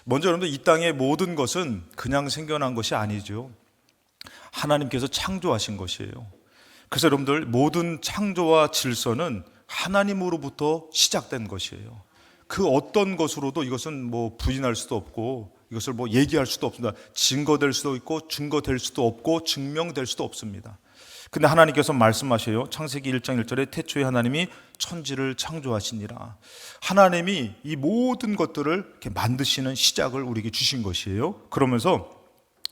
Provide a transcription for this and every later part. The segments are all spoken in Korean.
먼저 여러분들 이 땅의 모든 것은 그냥 생겨난 것이 아니죠. 하나님께서 창조하신 것이에요. 그래서 여러분들 모든 창조와 질서는 하나님으로부터 시작된 것이에요. 그 어떤 것으로도 이것은 뭐 부인할 수도 없고 이것을 뭐 얘기할 수도 없습니다. 증거될 수도 있고 증거될 수도 없고 증명될 수도 없습니다. 근데 하나님께서 말씀하셔요. 창세기 1장 1절에 태초에 하나님이 천지를 창조하시니라. 하나님이 이 모든 것들을 이렇게 만드시는 시작을 우리에게 주신 것이에요. 그러면서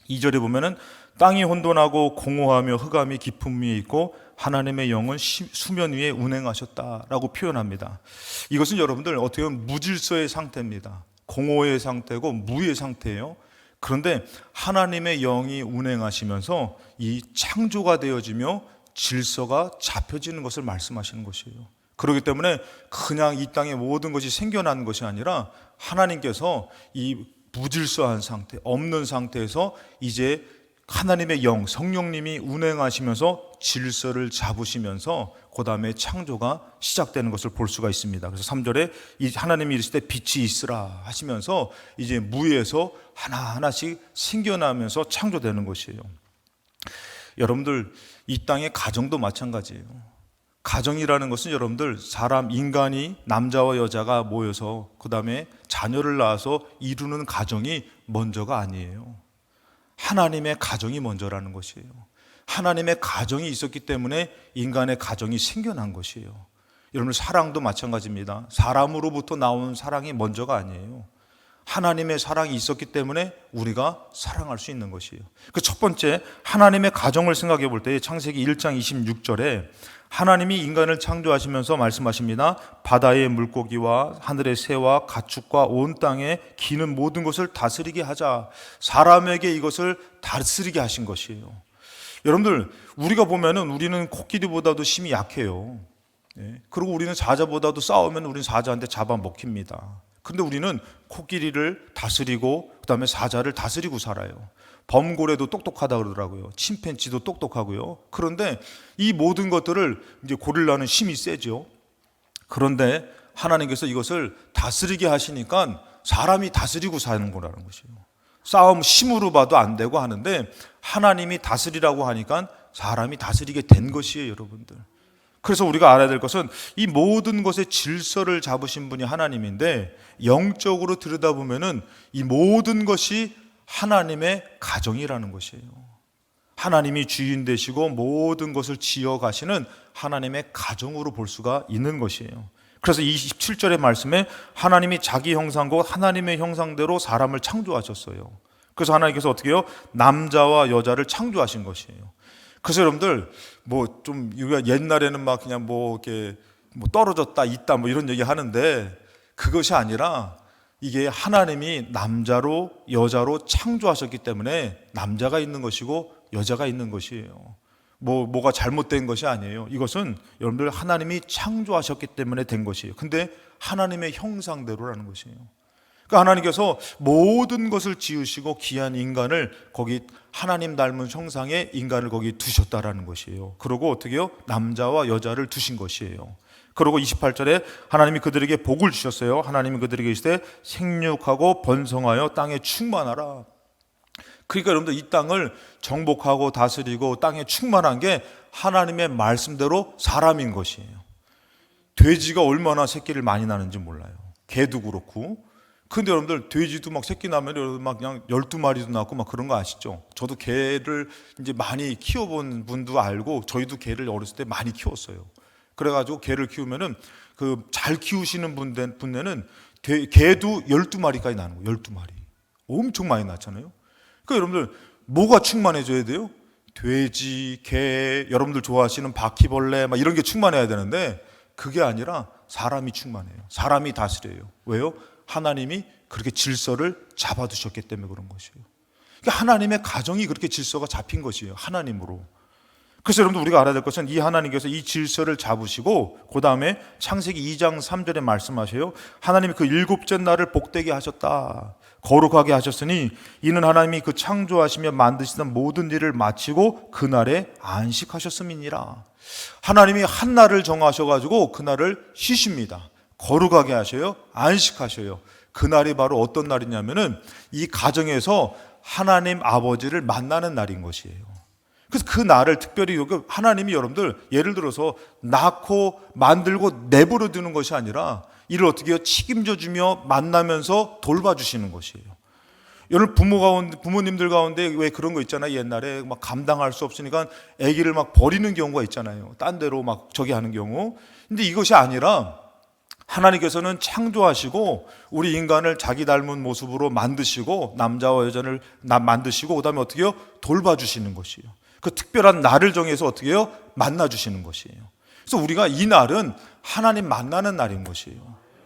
2절에 보면은 땅이 혼돈하고 공허하며 흑암이 깊음 위에 있고 하나님의 영은 수면 위에 운행하셨다라고 표현합니다. 이것은 여러분들 어떻게 보면 무질서의 상태입니다. 공허의 상태고 무의 상태예요. 그런데 하나님의 영이 운행하시면서 이 창조가 되어지며 질서가 잡혀지는 것을 말씀하시는 것이에요. 그렇기 때문에 그냥 이 땅의 모든 것이 생겨난 것이 아니라 하나님께서 이 무질서한 상태, 없는 상태에서 이제 하나님의 영, 성령님이 운행하시면서 질서를 잡으시면서 그 다음에 창조가 시작되는 것을 볼 수가 있습니다. 그래서 3절에 이 하나님이 이르시되 빛이 있으라 하시면서 이제 무에서 하나하나씩 생겨나면서 창조되는 것이에요. 여러분들 이 땅의 가정도 마찬가지예요. 가정이라는 것은 여러분들 사람, 인간이 남자와 여자가 모여서 그 다음에 자녀를 낳아서 이루는 가정이 먼저가 아니에요. 하나님의 가정이 먼저라는 것이에요. 하나님의 가정이 있었기 때문에 인간의 가정이 생겨난 것이에요. 여러분 사랑도 마찬가지입니다. 사람으로부터 나온 사랑이 먼저가 아니에요. 하나님의 사랑이 있었기 때문에 우리가 사랑할 수 있는 것이에요. 그 첫 번째 하나님의 가정을 생각해 볼 때 창세기 1장 26절에 하나님이 인간을 창조하시면서 말씀하십니다. 바다의 물고기와 하늘의 새와 가축과 온 땅에 기는 모든 것을 다스리게 하자. 사람에게 이것을 다스리게 하신 것이에요. 여러분들 우리가 보면은 우리는 코끼리보다도 힘이 약해요. 그리고 우리는 사자보다도 싸우면 우리는 사자한테 잡아먹힙니다. 그런데 우리는 코끼리를 다스리고 그다음에 사자를 다스리고 살아요. 범고래도 똑똑하다 그러더라고요. 침팬지도 똑똑하고요. 그런데 이 모든 것들을 이제 고릴라는 힘이 세죠. 그런데 하나님께서 이것을 다스리게 하시니까 사람이 다스리고 사는 거라는 것이에요. 싸움 힘으로 봐도 안 되고 하는데 하나님이 다스리라고 하니까 사람이 다스리게 된 것이에요, 여러분들. 그래서 우리가 알아야 될 것은 이 모든 것의 질서를 잡으신 분이 하나님인데 영적으로 들여다보면은 이 모든 것이 하나님의 가정이라는 것이에요. 하나님이 주인 되시고 모든 것을 지어 가시는 하나님의 가정으로 볼 수가 있는 것이에요. 그래서 27절의 말씀에 하나님이 자기 형상과 하나님의 형상대로 사람을 창조하셨어요. 그래서 하나님께서 어떻게 해요? 남자와 여자를 창조하신 것이에요. 그래서 여러분들 뭐 좀 옛날에는 막 그냥 뭐 이렇게 뭐 떨어졌다 있다 뭐 이런 얘기 하는데 그것이 아니라 이게 하나님이 남자로 여자로 창조하셨기 때문에 남자가 있는 것이고 여자가 있는 것이에요. 뭐가 잘못된 것이 아니에요. 이것은 여러분들 하나님이 창조하셨기 때문에 된 것이에요. 근데 하나님의 형상대로라는 것이에요. 그러니까 하나님께서 모든 것을 지으시고 귀한 인간을 거기 하나님 닮은 형상의 인간을 거기 두셨다라는 것이에요. 그리고 어떻게 해요? 남자와 여자를 두신 것이에요. 그리고 28절에 하나님이 그들에게 복을 주셨어요. 하나님이 그들에게 이르시되 생육하고 번성하여 땅에 충만하라. 그러니까 여러분들 이 땅을 정복하고 다스리고 땅에 충만한 게 하나님의 말씀대로 사람인 것이에요. 돼지가 얼마나 새끼를 많이 낳는지 몰라요. 개도 그렇고. 근데 여러분들 돼지도 막 새끼 나면 막 그냥 12마리도 낳고 막 그런 거 아시죠? 저도 개를 이제 많이 키워본 분도 알고 저희도 개를 어렸을 때 많이 키웠어요. 그래가지고 개를 키우면은 그 잘 키우시는 분들은 개도 12마리까지 나는 거예요. 12마리. 엄청 많이 낳잖아요. 그러니까 여러분들 뭐가 충만해져야 돼요? 돼지, 개, 여러분들 좋아하시는 바퀴벌레 막 이런 게 충만해야 되는데 그게 아니라 사람이 충만해요. 사람이 다스려요. 왜요? 하나님이 그렇게 질서를 잡아두셨기 때문에 그런 것이에요. 그러니까 하나님의 가정이 그렇게 질서가 잡힌 것이에요. 하나님으로. 그래서 여러분들 우리가 알아야 될 것은 이 하나님께서 이 질서를 잡으시고 그 다음에 창세기 2장 3절에 말씀하셔요. 하나님이 그 일곱째 날을 복되게 하셨다. 거룩하게 하셨으니 이는 하나님이 그 창조하시며 만드시던 모든 일을 마치고 그날에 안식하셨음이니라. 하나님이 한 날을 정하셔가지고 그날을 쉬십니다. 거룩하게 하셔요. 안식하셔요. 그날이 바로 어떤 날이냐면은 이 가정에서 하나님 아버지를 만나는 날인 것이에요. 그래서 그 날을 특별히 하나님이 여러분들 예를 들어서 낳고 만들고 내버려 두는 것이 아니라 이를 어떻게 해요? 책임져 주며 만나면서 돌봐주시는 것이에요. 여러분 부모님들 가운데 왜 그런 거 있잖아요. 옛날에 막 감당할 수 없으니까 아기를 막 버리는 경우가 있잖아요. 딴 데로 막 저기 하는 경우. 근데 이것이 아니라 하나님께서는 창조하시고 우리 인간을 자기 닮은 모습으로 만드시고 남자와 여자를 만드시고 그다음에 어떻게 해요? 돌봐주시는 것이에요. 그 특별한 날을 정해서 어떻게 해요? 만나주시는 것이에요. 그래서 우리가 이 날은 하나님 만나는 날인 것이에요.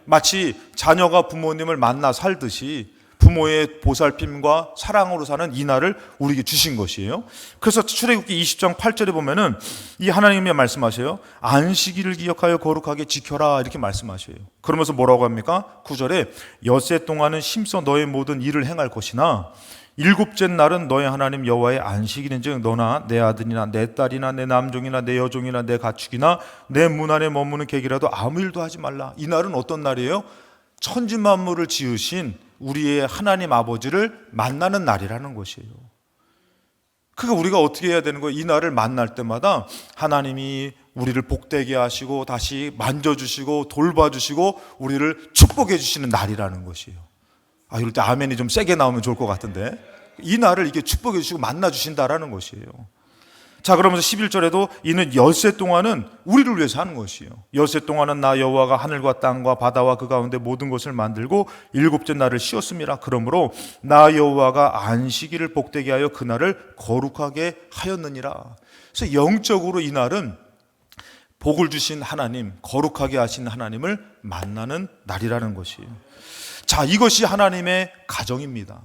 마치 자녀가 부모님을 만나 살듯이 부모의 보살핌과 사랑으로 사는 이 날을 우리에게 주신 것이에요. 그래서 출애굽기 20장 8절에 보면은 이 하나님이 말씀하셔요. 안식일을 기억하여 거룩하게 지켜라 이렇게 말씀하셔요. 그러면서 뭐라고 합니까? 9절에 엿새 동안은 심써 너의 모든 일을 행할 것이나 일곱째 날은 너의 하나님 여호와의 안식일인즉 너나 내 아들이나 내 딸이나 내 남종이나 내 여종이나 내 가축이나 내 문 안에 머무는 객이라도 아무 일도 하지 말라. 이 날은 어떤 날이에요? 천지 만물을 지으신 우리의 하나님 아버지를 만나는 날이라는 것이에요. 그러니까 우리가 어떻게 해야 되는 거예요? 이 날을 만날 때마다 하나님이 우리를 복되게 하시고 다시 만져주시고 돌봐주시고 우리를 축복해 주시는 날이라는 것이에요. 이럴 때 아멘이 좀 세게 나오면 좋을 것 같은데 이 날을 이렇게 축복해 주시고 만나 주신다라는 것이에요. 자, 그러면서 11절에도 이는 엿새 동안은 우리를 위해서 하는 것이에요. 엿새 동안은 나 여호와가 하늘과 땅과 바다와 그 가운데 모든 것을 만들고 일곱째 날을 쉬었음이라. 그러므로 나 여호와가 안식일을 복되게 하여 그 날을 거룩하게 하였느니라. 그래서 영적으로 이 날은 복을 주신 하나님, 거룩하게 하신 하나님을 만나는 날이라는 것이에요. 자, 이것이 하나님의 가정입니다.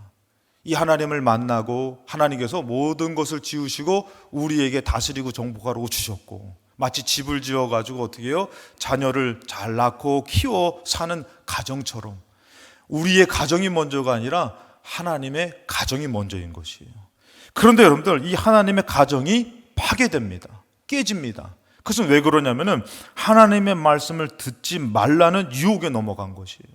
이 하나님을 만나고 하나님께서 모든 것을 지으시고 우리에게 다스리고 정복하라고 주셨고 마치 집을 지어가지고 어떻게 해요? 자녀를 잘 낳고 키워 사는 가정처럼 우리의 가정이 먼저가 아니라 하나님의 가정이 먼저인 것이에요. 그런데 여러분들 이 하나님의 가정이 파괴됩니다. 깨집니다. 그것은 왜 그러냐면은 하나님의 말씀을 듣지 말라는 유혹에 넘어간 것이에요.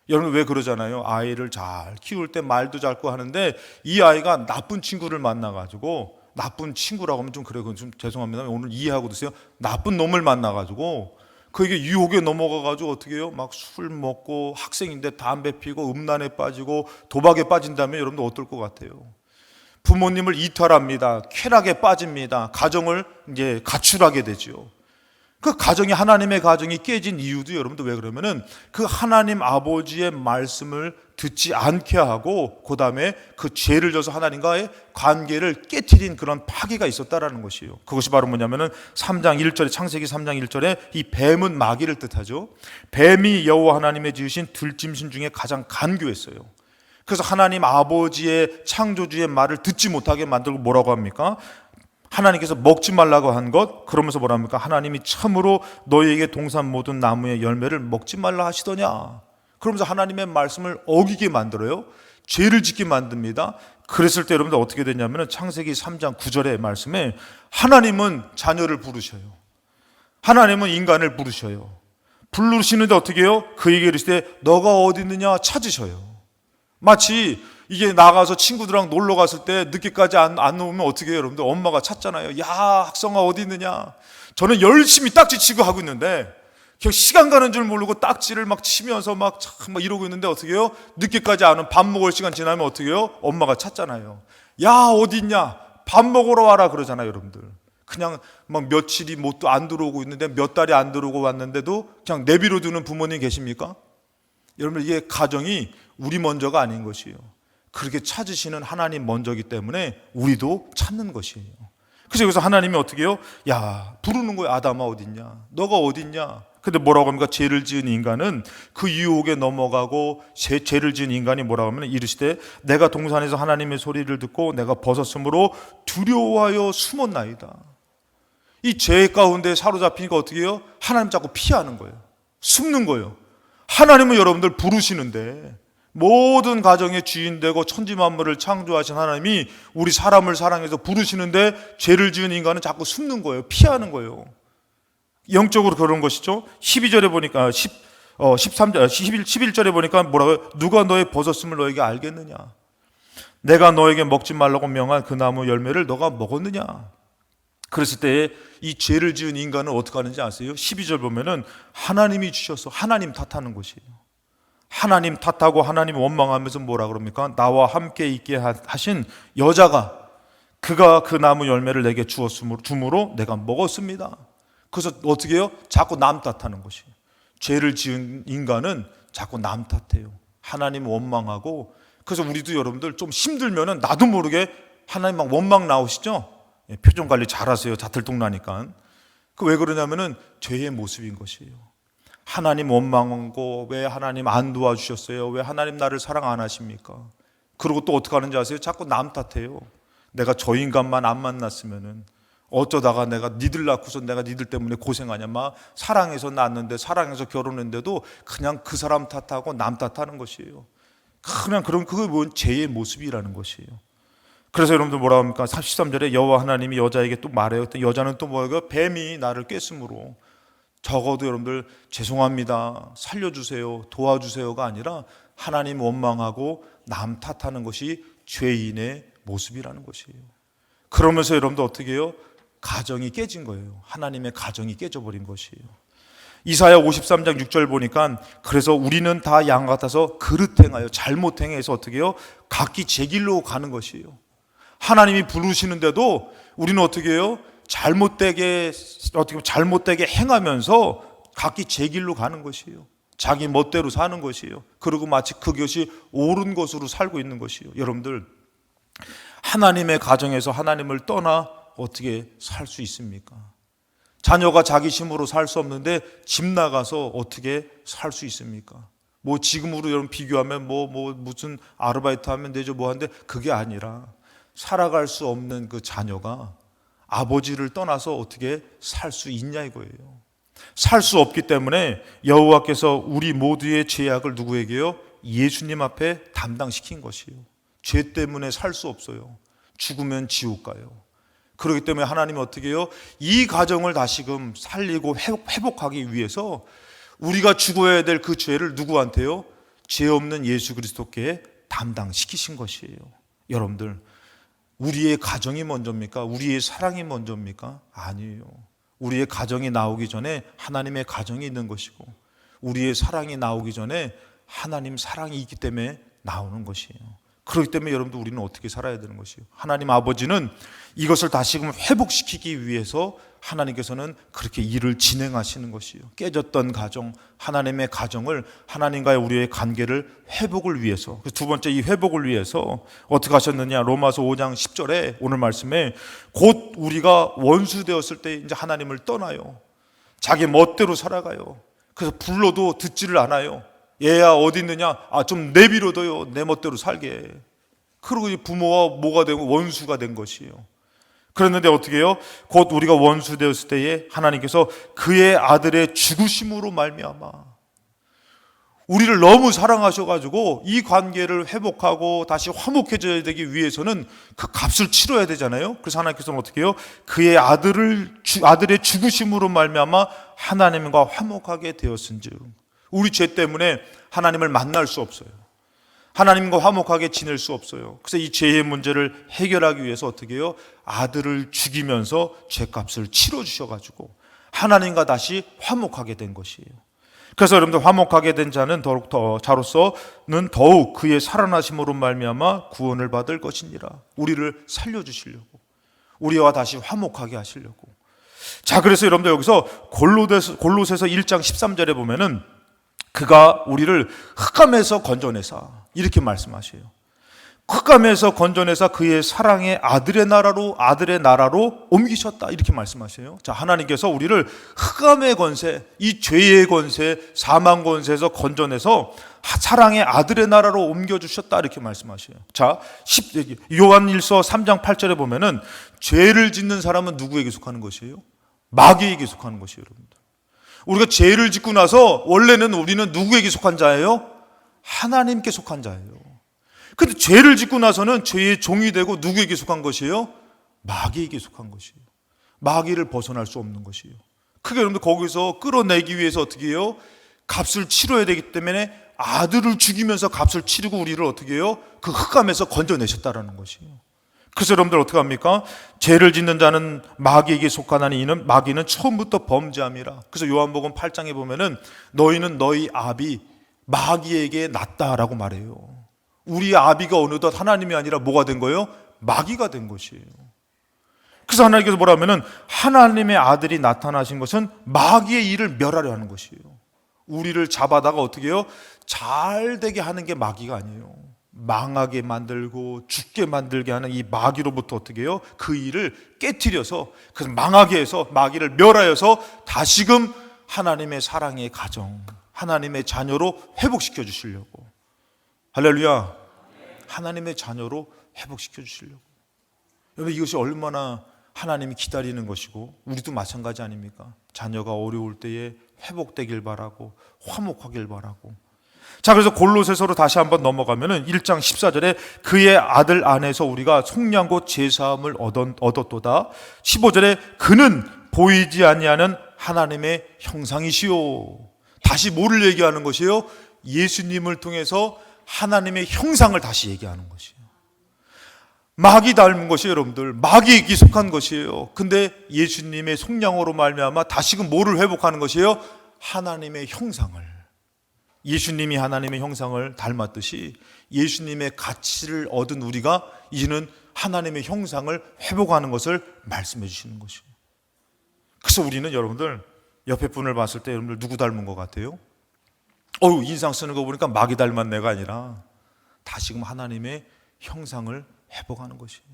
여러분 왜 그러잖아요. 아이를 잘 키울 때 말도 잘 거 하는데 이 아이가 나쁜 친구를 만나가지고 나쁜 친구라고 하면 좀 그래요. 좀 죄송합니다. 오늘 이해하고 드세요. 나쁜 놈을 만나가지고 그에게 유혹에 넘어가가지고 어떻게 해요? 막 술 먹고 학생인데 담배 피고 음란에 빠지고 도박에 빠진다면 여러분들 어떨 것 같아요? 부모님을 이탈합니다. 쾌락에 빠집니다. 가정을 이제 가출하게 되죠. 그 가정이 하나님의 가정이 깨진 이유도 여러분들 왜 그러면은 그 하나님 아버지의 말씀을 듣지 않게 하고 그 다음에 그 죄를 져서 하나님과의 관계를 깨트린 그런 파괴가 있었다라는 것이에요. 그것이 바로 뭐냐면은 3장 1절에 창세기 3장 1절에 이 뱀은 마귀를 뜻하죠. 뱀이 여호와 하나님의 지으신 들짐승 중에 가장 간교했어요. 그래서 하나님 아버지의 창조주의 말을 듣지 못하게 만들고 뭐라고 합니까? 하나님께서 먹지 말라고 한 것, 그러면서 뭐라 합니까? 하나님이 참으로 너희에게 동산 모든 나무의 열매를 먹지 말라 하시더냐. 그러면서 하나님의 말씀을 어기게 만들어요. 죄를 짓게 만듭니다. 그랬을 때 여러분들 어떻게 되냐면 창세기 3장 9절의 말씀에 하나님은 자녀를 부르셔요. 하나님은 인간을 부르셔요. 부르시는데 어떻게 해요? 그에게 이르시되 너가 어디 있느냐 찾으셔요. 마치 이게 나가서 친구들이랑 놀러 갔을 때 늦게까지 안 오면 어떻게 해요? 여러분들 엄마가 찾잖아요. 야, 학성아 어디 있느냐. 저는 열심히 딱지 치고 하고 있는데 그냥 시간 가는 줄 모르고 딱지를 막 치면서 막 이러고 있는데 어떻게 해요? 늦게까지 안 오면 밥 먹을 시간 지나면 어떻게 해요? 엄마가 찾잖아요. 야, 어디 있냐. 밥 먹으러 와라 그러잖아요. 여러분들 그냥 막 며칠이 못 안 들어오고 있는데 몇 달이 안 들어오고 왔는데도 그냥 내비로 두는 부모님 계십니까? 여러분 이게 가정이 우리 먼저가 아닌 것이에요. 그렇게 찾으시는 하나님 먼저기 때문에 우리도 찾는 것이에요. 그래서 여기서 하나님이 어떻게 해요? 야, 부르는 거예요. 아담아 어딨냐? 너가 어딨냐? 근데 뭐라고 합니까? 죄를 지은 인간은 그 유혹에 넘어가고 죄를 지은 인간이 뭐라고 하면 이르시되 내가 동산에서 하나님의 소리를 듣고 내가 벗었으므로 두려워하여 숨었나이다. 이 죄 가운데 사로잡히니까 어떻게 해요? 하나님 자꾸 피하는 거예요. 숨는 거예요. 하나님은 여러분들 부르시는데 모든 가정의 주인 되고 천지 만물을 창조하신 하나님이 우리 사람을 사랑해서 부르시는데 죄를 지은 인간은 자꾸 숨는 거예요. 피하는 거예요. 영적으로 그런 것이죠. 12절에 보니까 13절, 11절에 보니까 뭐라고요? 누가 너의 버섯음을 너에게 알겠느냐? 내가 너에게 먹지 말라고 명한 그 나무 열매를 너가 먹었느냐? 그랬을 때 이 죄를 지은 인간은 어떻게 하는지 아세요? 12절 보면은 하나님이 주셔서 하나님 탓하는 것이에요. 하나님 탓하고 하나님 원망하면서 뭐라 그럽니까? 나와 함께 있게 하신 여자가 그가 그 나무 열매를 내게 주므로 내가 먹었습니다. 그래서 어떻게 해요? 자꾸 남 탓하는 것이에요. 죄를 지은 인간은 자꾸 남 탓해요. 하나님 원망하고. 그래서 우리도 여러분들 좀 힘들면은 나도 모르게 하나님 막 원망 나오시죠? 표정 관리 잘하세요. 다 들통나니까. 그 왜 그러냐면은 죄의 모습인 것이에요. 하나님 원망하고 왜 하나님 안 도와주셨어요? 왜 하나님 나를 사랑 안 하십니까? 그리고 또 어떻게 하는지 아세요? 자꾸 남 탓해요. 내가 저 인간만 안 만났으면은 어쩌다가 내가 니들 낳고서 내가 니들 때문에 고생하냐? 막 사랑해서 낳았는데 사랑해서 결혼했는데도 그냥 그 사람 탓하고 남 탓하는 것이에요. 그냥 그런 그게 뭔 죄의 모습이라는 것이에요. 그래서 여러분들 뭐라 합니까? 33절에 여호와 하나님이 여자에게 또 말해요. 여자는 또 뭐예요? 뱀이 나를 꿰으므로. 적어도 여러분들 죄송합니다, 살려주세요, 도와주세요가 아니라 하나님 원망하고 남 탓하는 것이 죄인의 모습이라는 것이에요. 그러면서 여러분들 어떻게 해요? 가정이 깨진 거예요. 하나님의 가정이 깨져버린 것이에요. 이사야 53장 6절 보니까 그래서 우리는 다 양 같아서 그릇 행하여 잘못 행해서 어떻게 해요? 각기 제 길로 가는 것이에요. 하나님이 부르시는데도 우리는 어떻게 해요? 잘못되게 행하면서 각기 제 길로 가는 것이에요. 자기 멋대로 사는 것이에요. 그리고 마치 그것이 옳은 것으로 살고 있는 것이에요. 여러분들 하나님의 가정에서 하나님을 떠나 어떻게 살 수 있습니까? 자녀가 자기 힘으로 살 수 없는데 집 나가서 어떻게 살 수 있습니까? 뭐 지금으로 여러분 비교하면 무슨 아르바이트 하면 되죠 뭐 하는데 그게 아니라 살아갈 수 없는 그 자녀가 아버지를 떠나서 어떻게 살 수 있냐 이거예요. 살 수 없기 때문에 여호와께서 우리 모두의 죄악을 누구에게요? 예수님 앞에 담당시킨 것이에요. 죄 때문에 살 수 없어요. 죽으면 지옥 가요. 그렇기 때문에 하나님이 어떻게 해요? 이 가정을 다시금 살리고 회복하기 위해서 우리가 죽어야 될 그 죄를 누구한테요? 죄 없는 예수 그리스도께 담당시키신 것이에요. 여러분들 우리의 가정이 먼저입니까? 우리의 사랑이 먼저입니까? 아니에요. 우리의 가정이 나오기 전에 하나님의 가정이 있는 것이고 우리의 사랑이 나오기 전에 하나님 사랑이 있기 때문에 나오는 것이에요. 그렇기 때문에 여러분들 우리는 어떻게 살아야 되는 것이에요? 하나님 아버지는 이것을 다시금 회복시키기 위해서 하나님께서는 그렇게 일을 진행하시는 것이에요. 깨졌던 가정, 하나님의 가정을 하나님과의 우리의 관계를 회복을 위해서, 두 번째 이 회복을 위해서 어떻게 하셨느냐? 로마서 5장 10절에 오늘 말씀에 곧 우리가 원수 되었을 때 이제 하나님을 떠나요. 자기 멋대로 살아가요. 그래서 불러도 듣지를 않아요. 얘야 어디 있느냐? 좀 내비려둬요. 내 멋대로 살게. 그리고 부모와 뭐가 되고 원수가 된 것이에요. 그랬는데 어떻게 해요? 곧 우리가 원수 되었을 때에 하나님께서 그의 아들의 죽으심으로 말미암아 우리를 너무 사랑하셔가지고 이 관계를 회복하고 다시 화목해져야 되기 위해서는 그 값을 치러야 되잖아요. 그래서 하나님께서는 어떻게 해요? 그의 아들의 죽으심으로 말미암아 하나님과 화목하게 되었은즉 우리 죄 때문에 하나님을 만날 수 없어요. 하나님과 화목하게 지낼 수 없어요. 그래서 이 죄의 문제를 해결하기 위해서 어떻게 해요? 아들을 죽이면서 죄값을 치러주셔가지고 하나님과 다시 화목하게 된 것이에요. 그래서 여러분들 화목하게 된 자는 자로서는 더욱 그의 살아나심으로 말미암아 구원을 받을 것이니라. 우리를 살려주시려고 우리와 다시 화목하게 하시려고. 자, 그래서 여러분들 여기서 골로새서 1장 13절에 보면은 그가 우리를 흑암에서 건져내사 이렇게 말씀하셔요. 흑암에서 건져내사 그의 사랑의 아들의 나라로 옮기셨다 이렇게 말씀하셔요. 자, 하나님께서 우리를 흑암의 권세, 이 죄의 권세, 사망 권세에서 건져내서 사랑의 아들의 나라로 옮겨주셨다 이렇게 말씀하셔요. 자, 요한일서 3장 8절에 보면은 죄를 짓는 사람은 누구에게 속하는 것이에요? 마귀에게 속하는 것이에요. 여러분들 우리가 죄를 짓고 나서 원래는 우리는 누구에게 속한 자예요? 하나님께 속한 자예요. 그런데 죄를 짓고 나서는 죄의 종이 되고 누구에게 속한 것이에요? 마귀에게 속한 것이에요. 마귀를 벗어날 수 없는 것이에요. 그게 여러분들 거기서 끌어내기 위해서 어떻게 해요? 값을 치러야 되기 때문에 아들을 죽이면서 값을 치르고 우리를 어떻게 해요? 그 흑암에서 건져내셨다라는 것이에요. 그래서 여러분들 어떻게 합니까? 죄를 짓는 자는 마귀에게 속하나니 이는 마귀는 처음부터 범죄함이라. 그래서 요한복음 8장에 보면은 너희는 너희 아비 마귀에게 낫다라고 말해요. 우리 아비가 어느덧 하나님이 아니라 뭐가 된 거예요? 마귀가 된 것이에요. 그래서 하나님께서 뭐라 하면은 하나님의 아들이 나타나신 것은 마귀의 일을 멸하려 하는 것이에요. 우리를 잡아다가 어떻게 해요? 잘 되게 하는 게 마귀가 아니에요. 망하게 만들고 죽게 만들게 하는 이 마귀로부터 어떻게 해요? 그 일을 깨트려서 그 망하게 해서 마귀를 멸하여서 다시금 하나님의 사랑의 가정, 하나님의 자녀로 회복시켜 주시려고. 할렐루야. 하나님의 자녀로 회복시켜 주시려고. 여러분, 이것이 얼마나 하나님이 기다리는 것이고 우리도 마찬가지 아닙니까? 자녀가 어려울 때에 회복되길 바라고 화목하길 바라고. 자, 그래서 골로새서로 다시 한번 넘어가면은 1장 14절에 그의 아들 안에서 우리가 속량고 제사함을 얻었도다. 15절에 그는 보이지 아니하는 하나님의 형상이시요. 다시 뭐를 얘기하는 것이에요? 예수님을 통해서 하나님의 형상을 다시 얘기하는 것이에요. 마귀 닮은 것이에요, 여러분들. 마귀에게 속한 것이에요. 근데 예수님의 속량으로 말미암아 다시금 뭐를 회복하는 것이에요? 하나님의 형상을. 예수님이 하나님의 형상을 닮았듯이 예수님의 가치를 얻은 우리가 이제는 하나님의 형상을 회복하는 것을 말씀해 주시는 것이에요. 그래서 우리는 여러분들 옆에 분을 봤을 때 여러분들 누구 닮은 것 같아요? 인상 쓰는 거 보니까 마귀 닮은 내가 아니라 다시금 하나님의 형상을 회복하는 것이에요.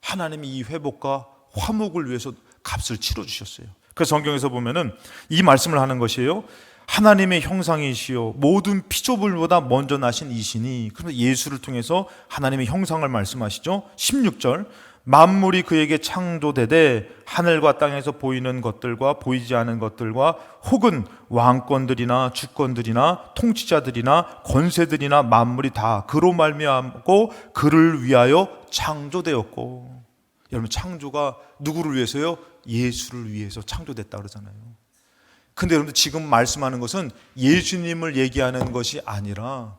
하나님이 이 회복과 화목을 위해서 값을 치러주셨어요. 그래서 성경에서 보면은 이 말씀을 하는 것이에요. 하나님의 형상이시요 모든 피조물보다 먼저 나신 이시니. 그래서 예수를 통해서 하나님의 형상을 말씀하시죠. 16절 만물이 그에게 창조되되 하늘과 땅에서 보이는 것들과 보이지 않은 것들과 혹은 왕권들이나 주권들이나 통치자들이나 권세들이나 만물이 다 그로 말미암고 그를 위하여 창조되었고. 여러분, 창조가 누구를 위해서요? 예수를 위해서 창조됐다 그러잖아요. 근데 여러분들 지금 말씀하는 것은 예수님을 얘기하는 것이 아니라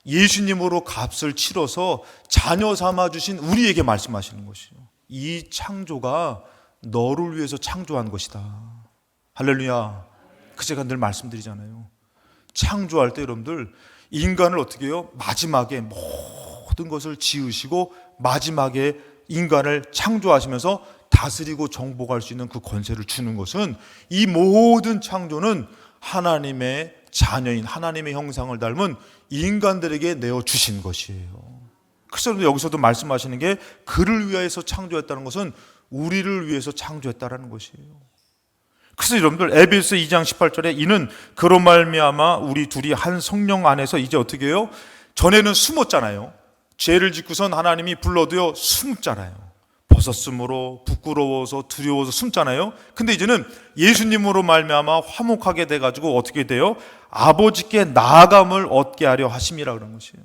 예수님으로 값을 치러서 자녀 삼아 주신 우리에게 말씀하시는 것이에요. 이 창조가 너를 위해서 창조한 것이다. 할렐루야. 그 제가 늘 말씀드리잖아요. 창조할 때 여러분들 인간을 어떻게 해요? 마지막에 모든 것을 지으시고 마지막에 인간을 창조하시면서 다스리고 정복할 수 있는 그 권세를 주는 것은 이 모든 창조는 하나님의 자녀인 하나님의 형상을 닮은 인간들에게 내어주신 것이에요. 그래서 여기서도 말씀하시는 게 그를 위해서 창조했다는 것은 우리를 위해서 창조했다라는 것이에요. 그래서 여러분들 에베소 2장 18절에 이는 그로 말미암아 우리 둘이 한 성령 안에서 이제 어떻게 해요? 전에는 숨었잖아요. 죄를 짓고선 하나님이 불러도요 숨잖아요. 벗었으므로 부끄러워서 두려워서 숨잖아요. 근데 이제는 예수님으로 말미암아 화목하게 돼가지고 어떻게 돼요? 아버지께 나아감을 얻게 하려 하심이라 그런 것이에요.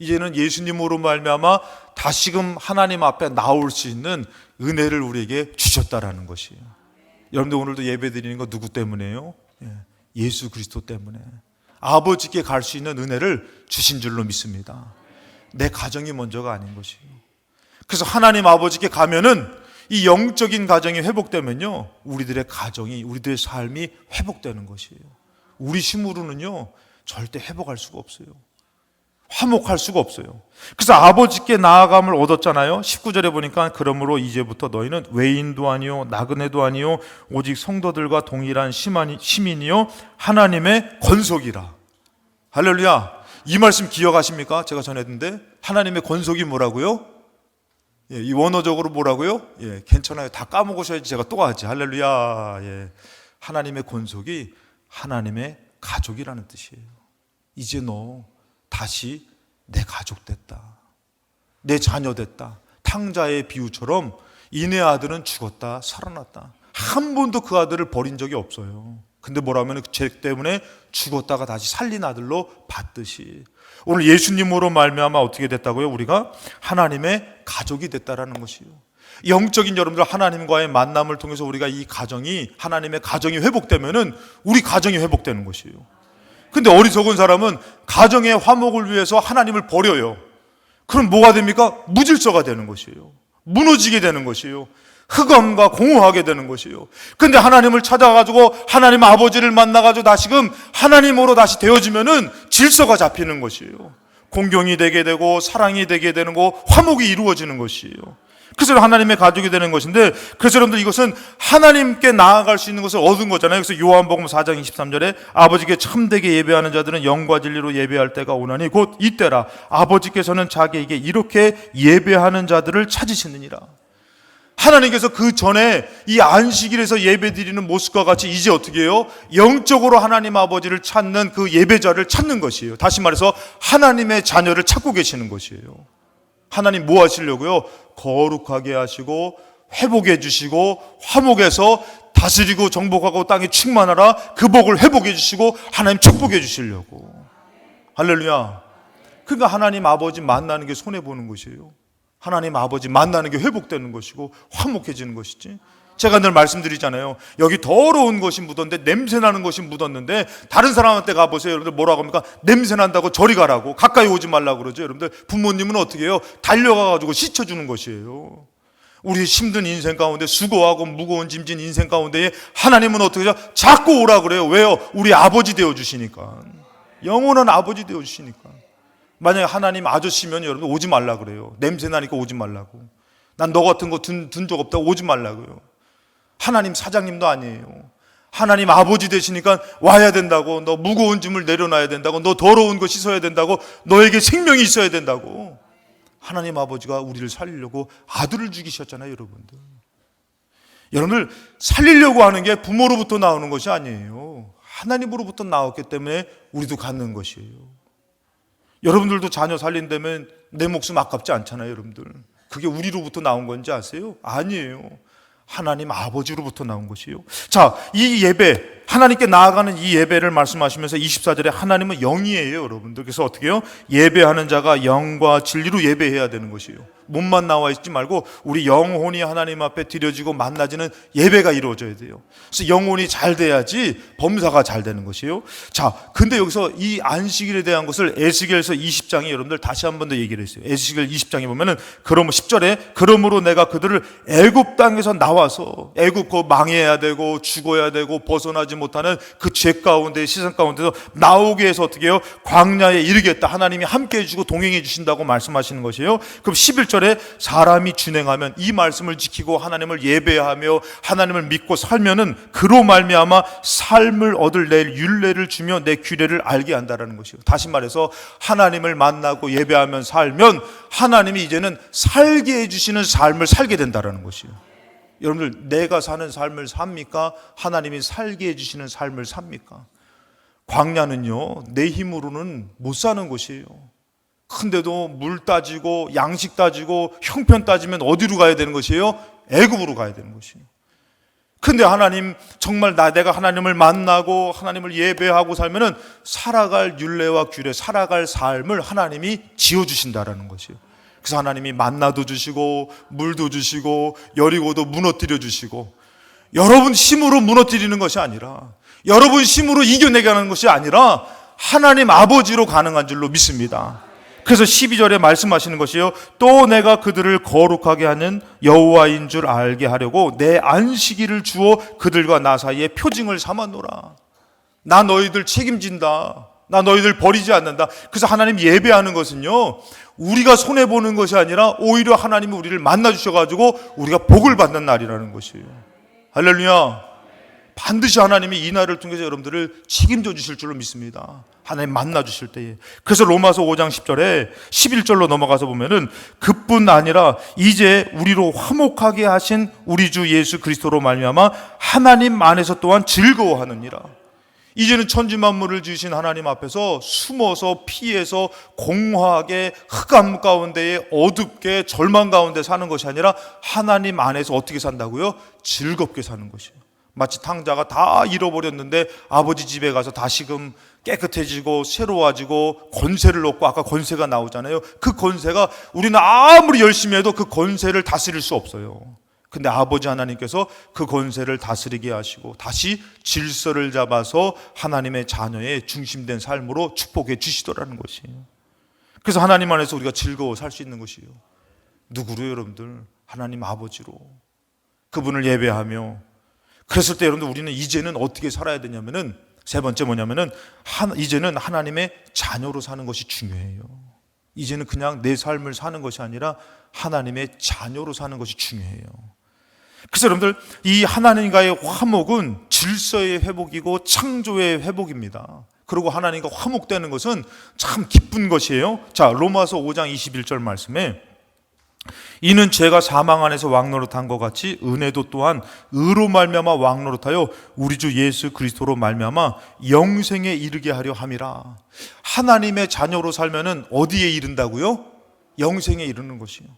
이제는 예수님으로 말미암아 다시금 하나님 앞에 나올 수 있는 은혜를 우리에게 주셨다라는 것이에요. 여러분들 오늘도 예배 드리는 거 누구 때문에요? 예수 그리스도 때문에 아버지께 갈 수 있는 은혜를 주신 줄로 믿습니다. 내 가정이 먼저가 아닌 것이에요. 그래서 하나님 아버지께 가면은 이 영적인 가정이 회복되면요 우리들의 가정이 우리들의 삶이 회복되는 것이에요. 우리 힘으로는요 절대 회복할 수가 없어요. 화목할 수가 없어요. 그래서 아버지께 나아감을 얻었잖아요. 19절에 보니까 그러므로 이제부터 너희는 외인도 아니요 나그네도 아니요 오직 성도들과 동일한 시민이요 하나님의 권속이라. 할렐루야. 이 말씀 기억하십니까? 제가 전했는데 하나님의 권속이 뭐라고요? 이 원어적으로 뭐라고요? 괜찮아요. 다 까먹으셔야지 제가 또 하지. 할렐루야. 하나님의 권속이 하나님의 가족이라는 뜻이에요. 이제 너 다시 내 가족 됐다. 내 자녀 됐다. 탕자의 비유처럼 이내 아들은 죽었다 살아났다. 한 번도 그 아들을 버린 적이 없어요. 근데 뭐라면 죄 때문에 죽었다가 다시 살린 아들로 봤듯이 오늘 예수님으로 말미암아 어떻게 됐다고요? 우리가 하나님의 가족이 됐다라는 것이요. 영적인 여러분들 하나님과의 만남을 통해서 우리가 이 가정이 하나님의 가정이 회복되면은 우리 가정이 회복되는 것이에요. 근데 어리석은 사람은 가정의 화목을 위해서 하나님을 버려요. 그럼 뭐가 됩니까? 무질서가 되는 것이에요. 무너지게 되는 것이에요. 흑암과 공허하게 되는 것이에요. 근데 하나님을 찾아가지고 하나님 아버지를 만나가지고 다시금 하나님으로 다시 되어지면은 질서가 잡히는 것이에요. 공경이 되게 되고 사랑이 되게 되는 거, 화목이 이루어지는 것이에요. 그래서 하나님의 가족이 되는 것인데, 그래서 여러분들 이것은 하나님께 나아갈 수 있는 것을 얻은 거잖아요. 그래서 요한복음 4장 23절에 아버지께 참되게 예배하는 자들은 영과 진리로 예배할 때가 오나니 곧 이때라. 아버지께서는 자기에게 이렇게 예배하는 자들을 찾으시느니라. 하나님께서 그 전에 이 안식일에서 예배드리는 모습과 같이 이제 어떻게 해요? 영적으로 하나님 아버지를 찾는 그 예배자를 찾는 것이에요. 다시 말해서 하나님의 자녀를 찾고 계시는 것이에요. 하나님 뭐 하시려고요? 거룩하게 하시고 회복해 주시고 화목해서 다스리고 정복하고 땅에 충만하라. 그 복을 회복해 주시고 하나님 축복해 주시려고. 할렐루야. 그러니까 하나님 아버지 만나는 게 손해보는 것이에요. 하나님 아버지 만나는 게 회복되는 것이고 화목해지는 것이지. 제가 늘 말씀드리잖아요. 여기 더러운 것이 묻었는데, 냄새나는 것이 묻었는데 다른 사람한테 가보세요. 여러분들 뭐라고 합니까? 냄새난다고 저리 가라고, 가까이 오지 말라고 그러죠. 여러분들 부모님은 어떻게 해요? 달려가가지고 씻어주는 것이에요. 우리 힘든 인생 가운데, 수고하고 무거운 짐진 인생 가운데에 하나님은 어떻게 하죠? 자꾸 오라 그래요. 왜요? 우리 아버지 되어주시니까. 영원한 아버지 되어주시니까. 만약에 하나님 아저씨면 여러분 오지 말라 그래요. 냄새 나니까 오지 말라고. 난 너 같은 거 둔 적 없다고 오지 말라고요. 하나님 사장님도 아니에요. 하나님 아버지 되시니까 와야 된다고. 너 무거운 짐을 내려놔야 된다고. 너 더러운 거 씻어야 된다고. 너에게 생명이 있어야 된다고. 하나님 아버지가 우리를 살리려고 아들을 죽이셨잖아요, 여러분들. 여러분들 살리려고 하는 게 부모로부터 나오는 것이 아니에요. 하나님으로부터 나왔기 때문에 우리도 갖는 것이에요. 여러분들도 자녀 살린다면 내 목숨 아깝지 않잖아요, 여러분들. 그게 우리로부터 나온 건지 아세요? 아니에요. 하나님 아버지로부터 나온 것이에요. 자, 이 예배, 하나님께 나아가는 이 예배를 말씀하시면서 24절에 하나님은 영이에요, 여러분들. 그래서 어떻게 해요? 예배하는 자가 영과 진리로 예배해야 되는 것이에요. 몸만 나와 있지 말고 우리 영혼이 하나님 앞에 드려지고 만나지는 예배가 이루어져야 돼요. 그래서 영혼이 잘 돼야지 범사가 잘 되는 것이에요. 자, 근데 여기서 이 안식일에 대한 것을 에스겔서 20장에 여러분들 다시 한 번 더 얘기를 했어요. 에스겔 20장에 보면은 그러면 10절에 그러므로 내가 그들을 애굽 땅에서 나와서, 애굽 거 망해야 되고 죽어야 되고 벗어나지 못하는 그 죄 가운데, 시선 가운데서 나오게 해서 어떻게 해요? 광야에 이르겠다. 하나님이 함께 해주고 동행해 주신다고 말씀하시는 것이에요. 그럼 11절에 사람이 준행하면, 이 말씀을 지키고 하나님을 예배하며 하나님을 믿고 살면은 그로 말미암아 삶을 얻을 내 율례를 주며 내 규례를 알게 한다라는 것이에요. 다시 말해서 하나님을 만나고 예배하면 살면 하나님이 이제는 살게 해주시는 삶을 살게 된다라는 것이에요. 여러분들 내가 사는 삶을 삽니까? 하나님이 살게 해주시는 삶을 삽니까? 광야는요, 내 힘으로는 못 사는 곳이에요. 근데도 물 따지고 양식 따지고 형편 따지면 어디로 가야 되는 것이에요? 애굽으로 가야 되는 것이에요. 근데 하나님, 정말 내가 하나님을 만나고 하나님을 예배하고 살면은 살아갈 율례와 규례, 살아갈 삶을 하나님이 지어주신다라는 것이에요. 그래서 하나님이 만나도 주시고 물도 주시고 여리고도 무너뜨려 주시고, 여러분 힘으로 무너뜨리는 것이 아니라, 여러분 힘으로 이겨내게 하는 것이 아니라 하나님 아버지로 가능한 줄로 믿습니다. 그래서 12절에 말씀하시는 것이요, 또 내가 그들을 거룩하게 하는 여호와인 줄 알게 하려고 내 안식일을 주어 그들과 나 사이에 표징을 삼아노라. 나 너희들 책임진다. 나 너희들 버리지 않는다. 그래서 하나님 예배하는 것은요, 우리가 손해보는 것이 아니라 오히려 하나님이 우리를 만나주셔가지고 우리가 복을 받는 날이라는 것이에요. 할렐루야. 반드시 하나님이 이 날을 통해서 여러분들을 책임져 주실 줄로 믿습니다. 하나님 만나 주실 때에. 그래서 로마서 5장 10절에 11절로 넘어가서 보면은 그뿐 아니라 이제 우리로 화목하게 하신 우리 주 예수 그리스도로 말미암아 하나님 안에서 또한 즐거워하느니라. 이제는 천지 만물을 지으신 하나님 앞에서 숨어서 피해서 공허하게 흑암 가운데에 어둡게 절망 가운데 사는 것이 아니라 하나님 안에서 어떻게 산다고요? 즐겁게 사는 것이에요. 마치 탕자가 다 잃어버렸는데 아버지 집에 가서 다시금 깨끗해지고 새로워지고 권세를 얻고, 아까 권세가 나오잖아요. 그 권세가 우리는 아무리 열심히 해도 그 권세를 다스릴 수 없어요. 근데 아버지 하나님께서 그 권세를 다스리게 하시고 다시 질서를 잡아서 하나님의 자녀의 중심된 삶으로 축복해 주시더라는 것이에요. 그래서 하나님 안에서 우리가 즐거워 살 수 있는 것이에요. 누구로 여러분들? 하나님 아버지로. 그분을 예배하며. 그랬을 때 여러분들 우리는 이제는 어떻게 살아야 되냐면은, 세 번째 뭐냐면은 이제는 하나님의 자녀로 사는 것이 중요해요. 이제는 그냥 내 삶을 사는 것이 아니라 하나님의 자녀로 사는 것이 중요해요. 그래서 여러분들 이 하나님과의 화목은 질서의 회복이고 창조의 회복입니다. 그리고 하나님과 화목되는 것은 참 기쁜 것이에요. 자, 로마서 5장 21절 말씀에 이는 죄가 사망 안에서 왕노릇한 것 같이 은혜도 또한 의로 말미암아 왕노릇하여 우리 주 예수 그리스도로 말미암아 영생에 이르게 하려 함이라. 하나님의 자녀로 살면은 어디에 이른다고요? 영생에 이르는 것이요.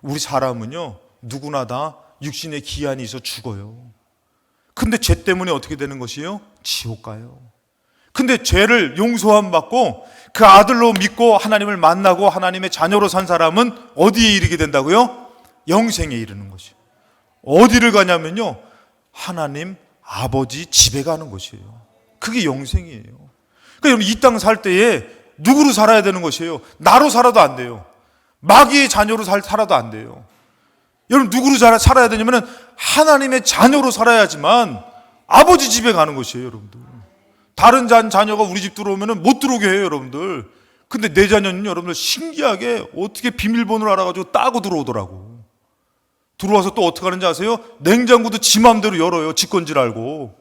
우리 사람은요 누구나 다 육신의 기한이 있어 죽어요. 근데 죄 때문에 어떻게 되는 것이요? 지옥 가요. 근데 죄를 용서함 받고 그 아들로 믿고 하나님을 만나고 하나님의 자녀로 산 사람은 어디에 이르게 된다고요? 영생에 이르는 것이에요. 어디를 가냐면요 하나님 아버지 집에 가는 것이에요. 그게 영생이에요. 그러니까 여러분 이 땅 살 때에 누구로 살아야 되는 것이에요? 나로 살아도 안 돼요. 마귀의 자녀로 살아도 안 돼요. 여러분 누구로 살아야 되냐면 하나님의 자녀로 살아야지만 아버지 집에 가는 것이에요. 여러분들 다른 자녀가 우리 집 들어오면 못 들어오게 해요. 여러분들 근데 내 자녀는 여러분들 신기하게 어떻게 비밀번호를 알아가지고 따고 들어오더라고. 들어와서 또 어떻게 하는지 아세요? 냉장고도 지 맘대로 열어요. 지 건줄 알고.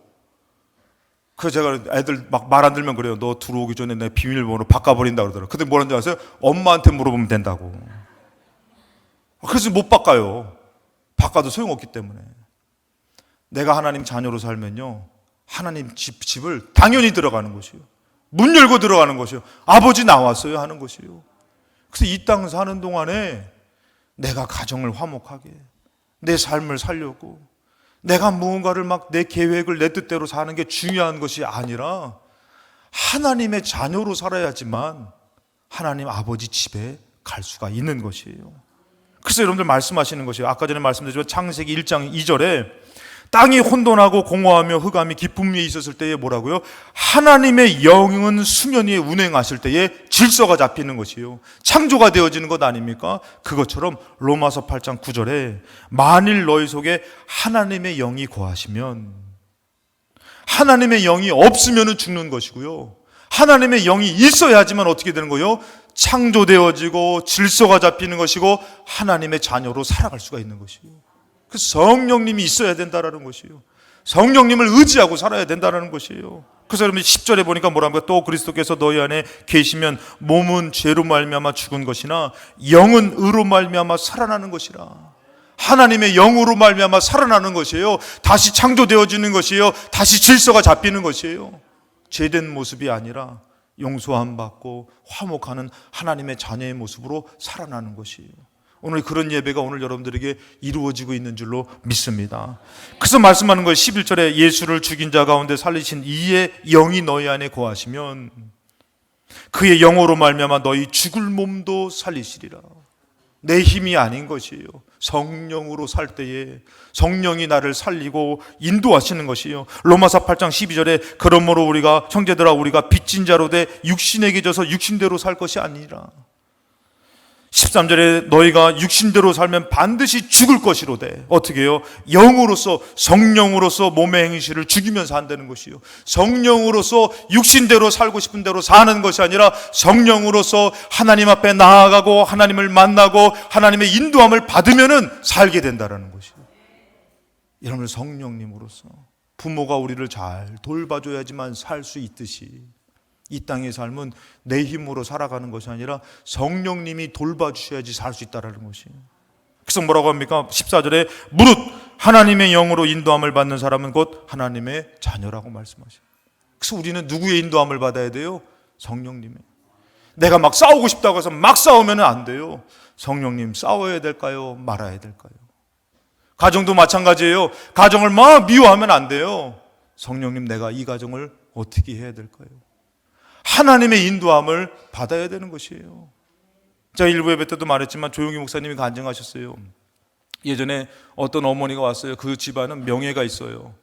그래서 제가 애들 막 말 안 들면 그래요. 너 들어오기 전에 내 비밀번호 바꿔버린다 그러더라고요. 근데 뭐라는지 아세요? 엄마한테 물어보면 된다고. 그래서 못 바꿔요. 바꿔도 소용없기 때문에. 내가 하나님 자녀로 살면요 하나님 집을 당연히 들어가는 것이에요. 문 열고 들어가는 것이에요. 아버지 나왔어요 하는 것이에요. 그래서 이 땅 사는 동안에 내가 가정을 화목하게 내 삶을 살려고 내가 무언가를 막 내 계획을 내 뜻대로 사는 게 중요한 것이 아니라 하나님의 자녀로 살아야지만 하나님 아버지 집에 갈 수가 있는 것이에요. 그래서 여러분들 말씀하시는 것이에요. 아까 전에 말씀드렸지만 창세기 1장 2절에 땅이 혼돈하고 공허하며 흑암이 깊음 위에 있었을 때에 뭐라고요? 하나님의 영은 수면 위에 운행하실 때에 질서가 잡히는 것이에요. 창조가 되어지는 것 아닙니까? 그것처럼 로마서 8장 9절에 만일 너희 속에 하나님의 영이 거하시면, 하나님의 영이 없으면 죽는 것이고요, 하나님의 영이 있어야지만 어떻게 되는 거예요? 창조되어지고 질서가 잡히는 것이고 하나님의 자녀로 살아갈 수가 있는 것이에요. 그 성령님이 있어야 된다라는 것이에요. 성령님을 의지하고 살아야 된다는 것이에요. 그래서 여러분 10절에 보니까 뭐랍니까? 또 그리스도께서 너희 안에 계시면 몸은 죄로 말미암아 죽은 것이나 영은 의로 말미암아 살아나는 것이라. 하나님의 영으로 말미암아 살아나는 것이에요. 다시 창조되어지는 것이에요. 다시 질서가 잡히는 것이에요. 죄된 모습이 아니라 용서함 받고 화목하는 하나님의 자녀의 모습으로 살아나는 것이에요. 오늘 그런 예배가 오늘 여러분들에게 이루어지고 있는 줄로 믿습니다. 그래서 말씀하는 거예요. 11절에 예수를 죽인 자 가운데 살리신 이의 영이 너희 안에 거하시면 그의 영으로 말미암아 너희 죽을 몸도 살리시리라. 내 힘이 아닌 것이에요. 성령으로 살 때에 성령이 나를 살리고 인도하시는 것이에요. 로마서 8장 12절에 그러므로 우리가 형제들아 우리가 빚진 자로 돼 육신에게 져서 육신대로 살 것이 아니라 13절에 너희가 육신대로 살면 반드시 죽을 것이로되 어떻게 해요? 영으로서 성령으로서 몸의 행실을 죽이면서 한다는 것이요. 성령으로서 육신대로 살고 싶은 대로 사는 것이 아니라 성령으로서 하나님 앞에 나아가고 하나님을 만나고 하나님의 인도함을 받으면은 살게 된다는 것이요. 여러분 성령님으로서 부모가 우리를 잘 돌봐줘야지만 살 수 있듯이 이 땅의 삶은 내 힘으로 살아가는 것이 아니라 성령님이 돌봐주셔야지 살 수 있다는 것이에요. 그래서 뭐라고 합니까? 14절에 무릇 하나님의 영으로 인도함을 받는 사람은 곧 하나님의 자녀라고 말씀하셔요. 그래서 우리는 누구의 인도함을 받아야 돼요? 성령님의. 내가 막 싸우고 싶다고 해서 막 싸우면 안 돼요. 성령님 싸워야 될까요? 말아야 될까요? 가정도 마찬가지예요. 가정을 막 미워하면 안 돼요. 성령님 내가 이 가정을 어떻게 해야 될까요? 하나님의 인도함을 받아야 되는 것이에요. 제가 일부 예배 때도 말했지만 조용희 목사님이 간증하셨어요. 예전에 어떤 어머니가 왔어요. 그 집안은 명예가 있어요.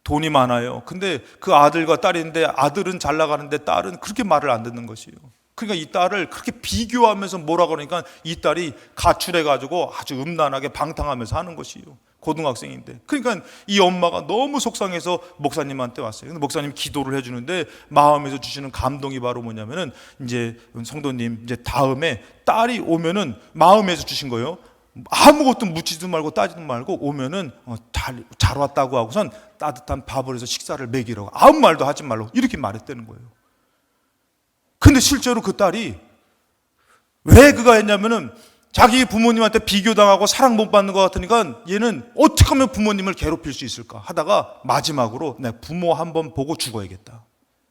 돈이 많아요. 근데 그 아들과 딸인데 아들은 잘 나가는데 딸은 그렇게 말을 안 듣는 것이에요. 그러니까 이 딸을 그렇게 비교하면서 뭐라 그러니까 이 딸이 가출해가지고 아주 음란하게 방탕하면서 하는 것이에요. 고등학생인데. 그러니까 이 엄마가 너무 속상해서 목사님한테 왔어요. 근데 목사님 기도를 해주는데 마음에서 주시는 감동이 바로 뭐냐면은 이제 성도님 이제 다음에 딸이 오면은 마음에서 주신 거예요. 아무것도 묻지도 말고 따지도 말고 오면은 잘 왔다고 하고선 따뜻한 밥을 해서 식사를 먹이라고 아무 말도 하지 말라고 이렇게 말했다는 거예요. 근데 실제로 그 딸이 왜 그가 했냐면은 자기 부모님한테 비교당하고 사랑 못 받는 것 같으니까 얘는 어떻게 하면 부모님을 괴롭힐 수 있을까 하다가 마지막으로 내 부모 한번 보고 죽어야겠다.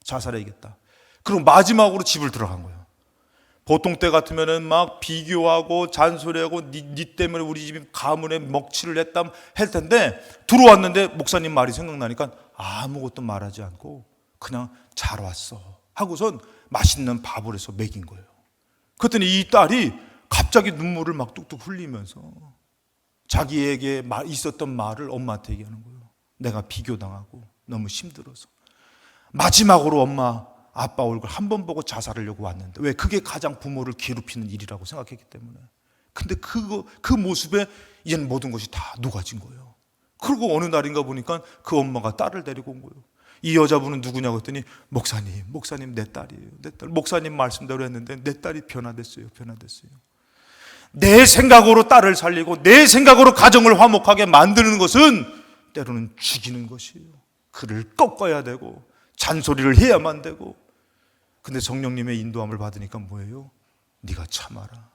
자살해야겠다. 그리고 마지막으로 집을 들어간 거예요. 보통 때 같으면은 막 비교하고 잔소리하고 니 때문에 우리 집이 가문에 먹칠을 했다 할 텐데 들어왔는데 목사님 말이 생각나니까 아무것도 말하지 않고 그냥 잘 왔어 하고선 맛있는 밥을 해서 먹인 거예요. 그랬더니 이 딸이 갑자기 눈물을 막 뚝뚝 흘리면서 자기에게 있었던 말을 엄마한테 얘기하는 거예요. 내가 비교당하고 너무 힘들어서 마지막으로 엄마 아빠 얼굴 한 번 보고 자살하려고 왔는데 왜? 그게 가장 부모를 괴롭히는 일이라고 생각했기 때문에. 근데 그 모습에 이제는 모든 것이 다 녹아진 거예요. 그리고 어느 날인가 보니까 그 엄마가 딸을 데리고 온 거예요. 이 여자분은 누구냐고 했더니 목사님 내 딸이에요. 내 딸. 목사님 말씀대로 했는데 내 딸이 변화됐어요. 내 생각으로 딸을 살리고 내 생각으로 가정을 화목하게 만드는 것은 때로는 죽이는 것이에요. 그를 꺾어야 되고 잔소리를 해야만 되고. 근데 성령님의 인도함을 받으니까 뭐예요? 네가 참아라.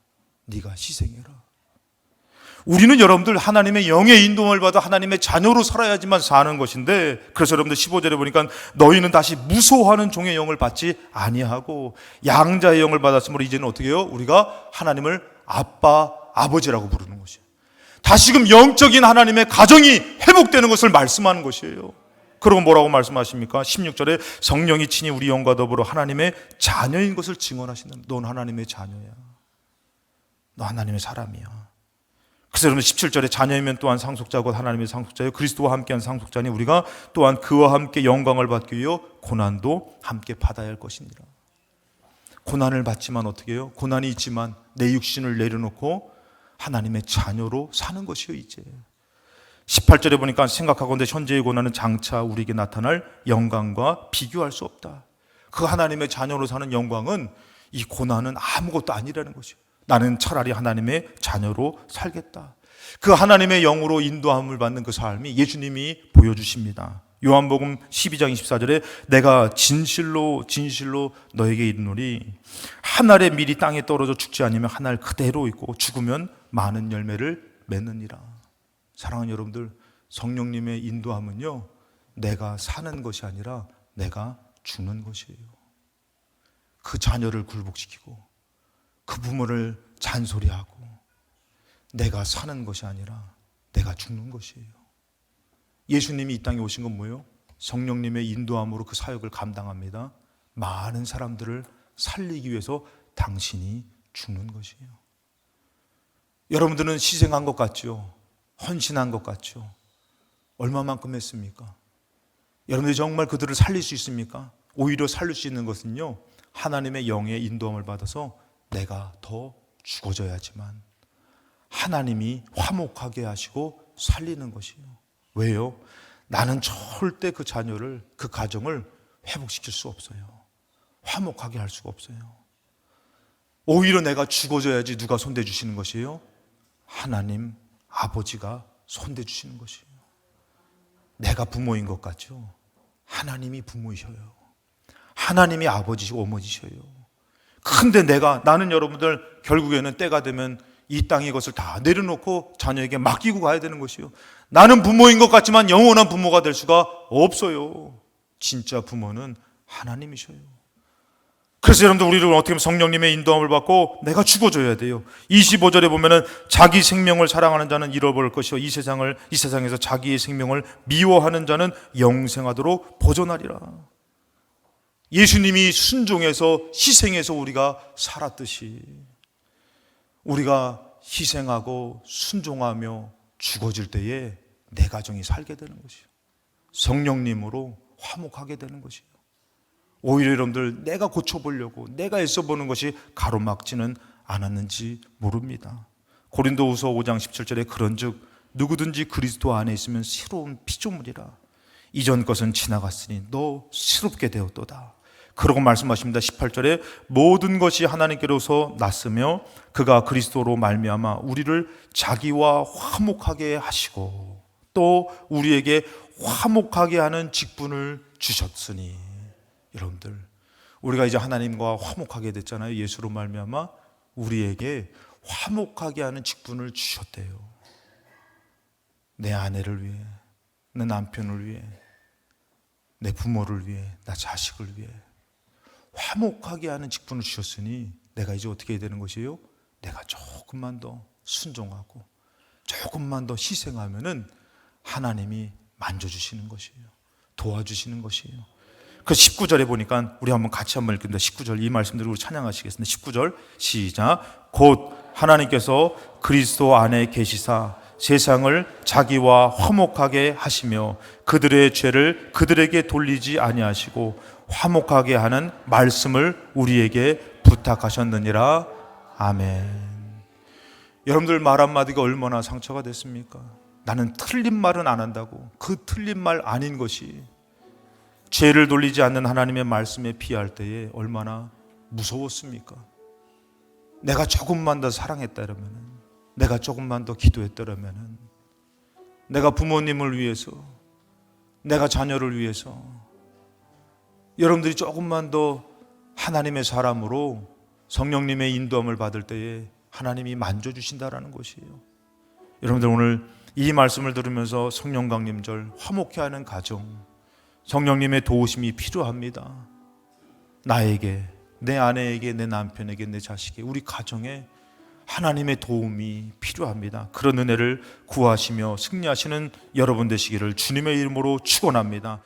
네가 희생해라. 우리는 여러분들 하나님의 영의 인도함을 받아 하나님의 자녀로 살아야지만 사는 것인데, 그래서 여러분들 15절에 보니까 너희는 다시 무소하는 종의 영을 받지 아니하고 양자의 영을 받았으므로 이제는 어떻게 해요? 우리가 하나님을 아빠, 아버지라고 부르는 것이에요. 다시금 영적인 하나님의 가정이 회복되는 것을 말씀하는 것이에요. 그리고 뭐라고 말씀하십니까? 16절에 성령이 친히 우리 영과 더불어 하나님의 자녀인 것을 증언하시는. 넌 하나님의 자녀야. 너 하나님의 사람이야. 그래서 여러분 17절에 자녀이면 또한 상속자고 하나님의 상속자요 그리스도와 함께한 상속자니 우리가 또한 그와 함께 영광을 받기 위하여 고난도 함께 받아야 할 것이니라. 고난을 받지만 어떻게 해요? 고난이 있지만 내 육신을 내려놓고 하나님의 자녀로 사는 것이요 이제. 18절에 보니까 생각하건대 현재의 고난은 장차 우리에게 나타날 영광과 비교할 수 없다. 그 하나님의 자녀로 사는 영광은 이 고난은 아무것도 아니라는 것이요. 나는 차라리 하나님의 자녀로 살겠다. 그 하나님의 영으로 인도함을 받는 그 삶이 예수님이 보여주십니다. 요한복음 12장 24절에 내가 진실로 너에게 이르노니 한 알의 밀이 땅에 떨어져 죽지 않으면 한 알 그대로 있고 죽으면 많은 열매를 맺느니라. 사랑하는 여러분들, 성령님의 인도함은요 내가 사는 것이 아니라 내가 죽는 것이에요. 그 자녀를 굴복시키고 그 부모를 잔소리하고 내가 사는 것이 아니라 내가 죽는 것이에요. 예수님이 이 땅에 오신 건 뭐예요? 성령님의 인도함으로 그 사역을 감당합니다. 많은 사람들을 살리기 위해서 당신이 죽는 것이에요. 여러분들은 희생한 것 같죠? 헌신한 것 같죠? 얼마만큼 했습니까? 여러분들이 정말 그들을 살릴 수 있습니까? 오히려 살릴 수 있는 것은요 하나님의 영의 인도함을 받아서 내가 더 죽어져야지만 하나님이 화목하게 하시고 살리는 것이에요. 왜요? 나는 절대 그 자녀를, 그 가정을 회복시킬 수 없어요. 화목하게 할 수가 없어요. 오히려 내가 죽어져야지 누가 손대 주시는 것이에요? 하나님 아버지가 손대 주시는 것이에요. 내가 부모인 것 같죠? 하나님이 부모이셔요. 하나님이 아버지시고 어머니셔요. 근데 나는 여러분들 결국에는 때가 되면 이 땅의 것을 다 내려놓고 자녀에게 맡기고 가야 되는 것이요. 나는 부모인 것 같지만 영원한 부모가 될 수가 없어요. 진짜 부모는 하나님이셔요. 그래서 여러분들 우리를 어떻게 보면 성령님의 인도함을 받고 내가 죽어줘야 돼요. 25절에 보면은 자기 생명을 사랑하는 자는 잃어버릴 것이요 이 세상에서 자기의 생명을 미워하는 자는 영생하도록 보존하리라. 예수님이 순종해서 희생해서 우리가 살았듯이 우리가 희생하고 순종하며 죽어질 때에 내 가정이 살게 되는 것이요. 성령님으로 화목하게 되는 것이요. 오히려 여러분들 내가 고쳐보려고 내가 애써보는 것이 가로막지는 않았는지 모릅니다. 고린도후서 5장 17절에 그런즉 누구든지 그리스도 안에 있으면 새로운 피조물이라. 이전 것은 지나갔으니 너 새롭게 되었도다. 그러고 말씀하십니다. 18절에 모든 것이 하나님께로서 났으며 그가 그리스도로 말미암아 우리를 자기와 화목하게 하시고 또 우리에게 화목하게 하는 직분을 주셨으니. 여러분들 우리가 이제 하나님과 화목하게 됐잖아요. 예수로 말미암아 우리에게 화목하게 하는 직분을 주셨대요. 내 아내를 위해, 내 남편을 위해, 내 부모를 위해, 나 자식을 위해 화목하게 하는 직분을 주셨으니 내가 이제 어떻게 해야 되는 것이에요? 내가 조금만 더 순종하고 조금만 더 희생하면은 하나님이 만져주시는 것이에요. 도와주시는 것이에요. 그 19절에 보니까 우리 한번 같이 한번 읽습니다. 19절 이 말씀대로 찬양하시겠습니다. 19절 시작. 곧 하나님께서 그리스도 안에 계시사 세상을 자기와 화목하게 하시며 그들의 죄를 그들에게 돌리지 아니하시고 화목하게 하는 말씀을 우리에게 부탁하셨느니라. 아멘. 여러분들 말 한마디가 얼마나 상처가 됐습니까? 나는 틀린 말은 안 한다고. 그 틀린 말 아닌 것이 죄를 돌리지 않는 하나님의 말씀에 피할 때에 얼마나 무서웠습니까? 내가 조금만 더 사랑했다면, 내가 조금만 더 기도했다면, 내가 부모님을 위해서, 내가 자녀를 위해서 여러분들이 조금만 더 하나님의 사람으로 성령님의 인도함을 받을 때에 하나님이 만져주신다라는 것이에요. 여러분들 오늘 이 말씀을 들으면서 성령 강림절 화목해 하는 가정, 성령님의 도우심이 필요합니다. 나에게, 내 아내에게, 내 남편에게, 내 자식에게, 우리 가정에 하나님의 도움이 필요합니다. 그런 은혜를 구하시며 승리하시는 여러분 되시기를 주님의 이름으로 축원합니다.